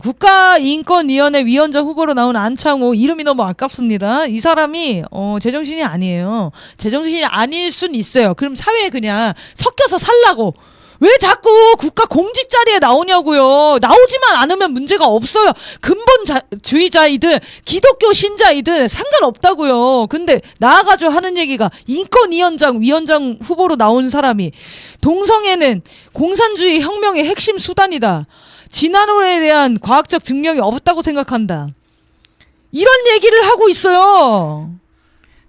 국가인권위원회 위원장 후보로 나온 안창호 이름이 너무 아깝습니다. 이 사람이 제정신이 아니에요. 제정신이 아닐 순 있어요. 그럼 사회에 그냥 섞여서 살라고. 왜 자꾸 국가 공직 자리에 나오냐고요. 나오지만 않으면 문제가 없어요. 근본주의자이든 기독교 신자이든 상관없다고요. 근데 나와가지고 하는 얘기가 위원장 후보로 나온 사람이 동성애는 공산주의 혁명의 핵심 수단이다. 진화론에 대한 과학적 증명이 없다고 생각한다. 이런 얘기를 하고 있어요.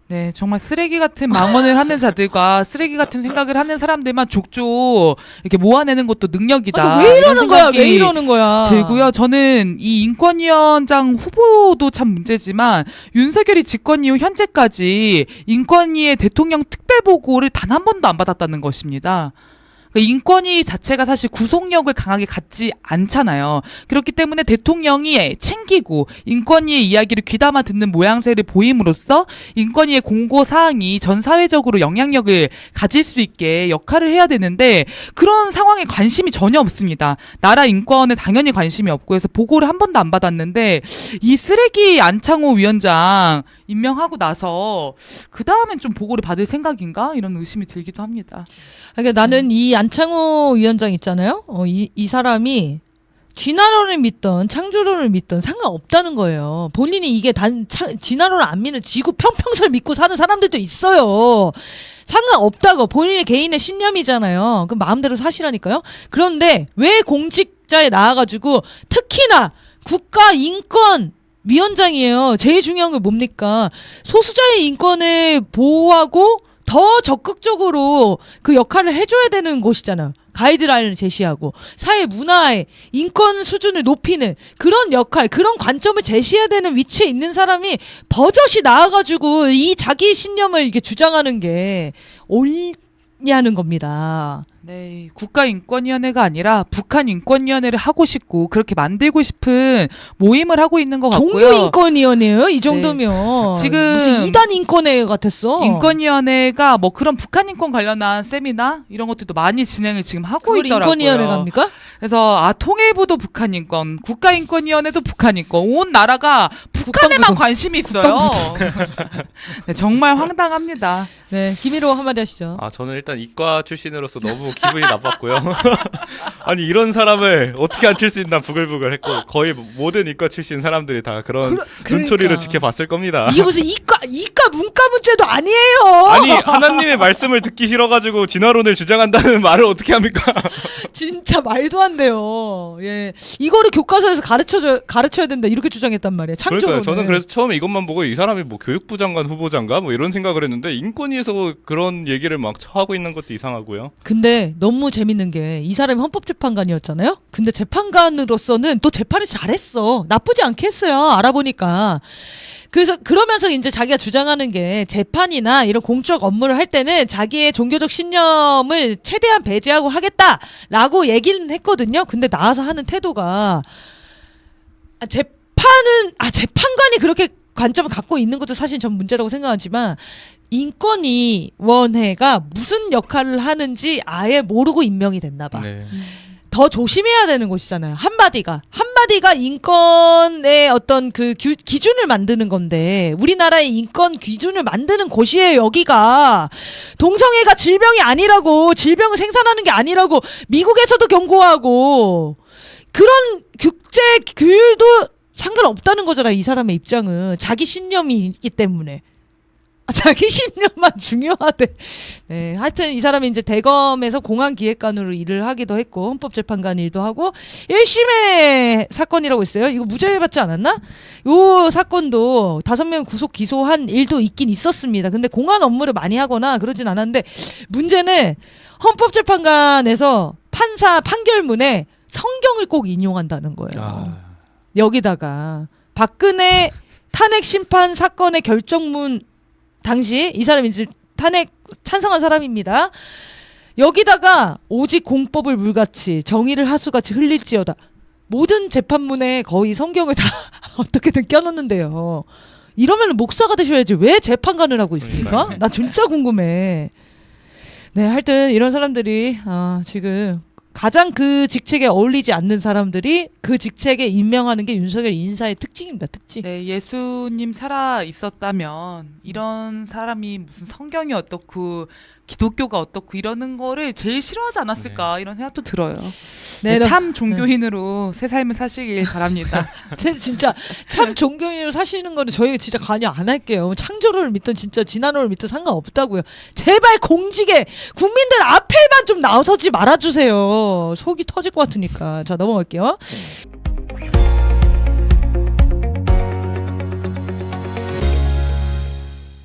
네, 정말 쓰레기 같은 망언을 하는 자들과 쓰레기 같은 생각을 하는 사람들만 족족 이렇게 모아내는 것도 능력이다. 아니, 왜 이러는 거야? 왜 이러는 거야? 들고요. 저는 이 인권위원장 후보도 참 문제지만 윤석열이 집권 이후 현재까지 인권위의 대통령 특별보고를 단 한 번도 안 받았다는 것입니다. 인권위 자체가 사실 구속력을 강하게 갖지 않잖아요. 그렇기 때문에 대통령이 챙기고 인권위의 이야기를 귀담아 듣는 모양새를 보임으로써 인권위의 공고사항이 전 사회적으로 영향력을 가질 수 있게 역할을 해야 되는데 그런 상황에 관심이 전혀 없습니다. 나라 인권에 당연히 관심이 없고 해서 보고를 한 번도 안 받았는데 이 쓰레기 안창호 위원장 임명하고 나서 그 다음엔 좀 보고를 받을 생각인가? 이런 의심이 들기도 합니다. 그러니까 나는 이 안창호 위원장 있잖아요. 이 사람이 진화론을 믿던 창조론을 믿던 상관없다는 거예요. 본인이 이게 진화론을 안 믿는 지구 평평설 믿고 사는 사람들도 있어요. 상관없다고. 본인의 개인의 신념이잖아요. 그럼 마음대로 사시라니까요. 그런데 왜 공직자에 나와가지고 특히나 국가인권 위원장이에요. 제일 중요한 게 뭡니까? 소수자의 인권을 보호하고 더 적극적으로 그 역할을 해줘야 되는 곳이잖아요. 가이드라인을 제시하고 사회 문화의 인권 수준을 높이는 그런 역할, 그런 관점을 제시해야 되는 위치에 있는 사람이 버젓이 나와가지고 이 자기 신념을 이렇게 주장하는 게 옳냐는 겁니다. 네, 국가인권위원회가 아니라 북한인권위원회를 하고 싶고 그렇게 만들고 싶은 모임을 하고 있는 것 같고요. 종교인권위원회요? 이 정도면 네. 지금 무슨 이단 인권회 같았어. 인권위원회가 뭐 그런 북한인권 관련한 세미나 이런 것들도 많이 진행을 지금 하고 그걸 있더라고요. 인권위원회 갑니까? 그래서 통일부도 북한인권, 국가인권위원회도 북한인권, 온 나라가 북한에만 관심이 있어요. 네, 정말 황당합니다. 네, 김일호 한마디 하시죠. 저는 일단 이과 출신으로서 너무 기분이 나빴고요. 아니 이런 사람을 어떻게 앉힐 수 있나 부글부글 했고 거의 모든 이과 출신 사람들이 다 그런 눈초리로 지켜봤을 겁니다. 이게 무슨 이과 문과 문제도 아니에요. 아니 하나님의 말씀을 듣기 싫어가지고 진화론을 주장한다는 말을 어떻게 합니까? 진짜 말도 안 돼요. 예, 이거를 교과서에서 가르쳐야 된다 이렇게 주장했단 말이에요. 창조론을. 그러니까요. 저는 그래서 처음에 이것만 보고 이 사람이 뭐 교육부 장관 후보자인가 뭐 이런 생각을 했는데 인권위에서 그런 얘기를 막 하고 있는 것도 이상하고요. 근데 너무 재밌는 게 이 사람이 헌법재판관이었잖아요. 근데 재판관으로서는 또 재판을 잘했어. 나쁘지 않게 했어요. 알아보니까. 그래서 그러면서 이제 자기가 주장하는 게 재판이나 이런 공적 업무를 할 때는 자기의 종교적 신념을 최대한 배제하고 하겠다라고 얘기는 했거든요. 근데 나와서 하는 태도가 재판관이 그렇게 관점을 갖고 있는 것도 사실 전 문제라고 생각하지만 인권위원회가 무슨 역할을 하는지 아예 모르고 임명이 됐나 봐. 네. 더 조심해야 되는 곳이잖아요. 한마디가 인권의 어떤 그 기준을 만드는 건데 우리나라의 인권 기준을 만드는 곳이에요. 여기가 동성애가 질병이 아니라고, 질병을 생산하는 게 아니라고 미국에서도 경고하고 그런 국제 규율도 상관없다는 거잖아. 이 사람의 입장은 자기 신념이 있기 때문에. 자기 신념만 중요하대. 네, 하여튼 이 사람이 이제 대검에서 공안기획관으로 일을 하기도 했고 헌법재판관 일도 하고 1심의 사건이라고 있어요. 이거 무죄 받지 않았나? 요 사건도 5명 구속 기소한 일도 있긴 있었습니다. 근데 공안 업무를 많이 하거나 그러진 않았는데 문제는 헌법재판관에서 판사 판결문에 성경을 꼭 인용한다는 거예요. 여기다가 박근혜 탄핵 심판 사건의 결정문 당시 이 사람이 이제 탄핵 찬성한 사람입니다. 여기다가 오직 공법을 물같이 정의를 하수같이 흘릴지어다. 모든 재판문에 거의 성경을 다 어떻게든 껴넣는데요. 이러면 목사가 되셔야지 왜 재판관을 하고 있습니까? 나 진짜 궁금해. 네, 하여튼 이런 사람들이 지금 가장 그 직책에 어울리지 않는 사람들이 그 직책에 임명하는 게 윤석열 인사의 특징입니다. 특징. 네, 예수님 살아 있었다면 이런 사람이 무슨 성경이 어떻고 기독교가 어떻고 이러는 거를 제일 싫어하지 않았을까 이런 생각도 들어요. 네, 참 종교인으로 새 삶을 사시길 바랍니다. 진짜 참 종교인으로 사시는 거는 저희가 진짜 관여 안 할게요. 창조를 믿든 진짜 진화론을 믿든 상관없다고요. 제발 공직에 국민들 앞에만 좀 나서지 말아주세요. 속이 터질 것 같으니까. 자, 넘어갈게요.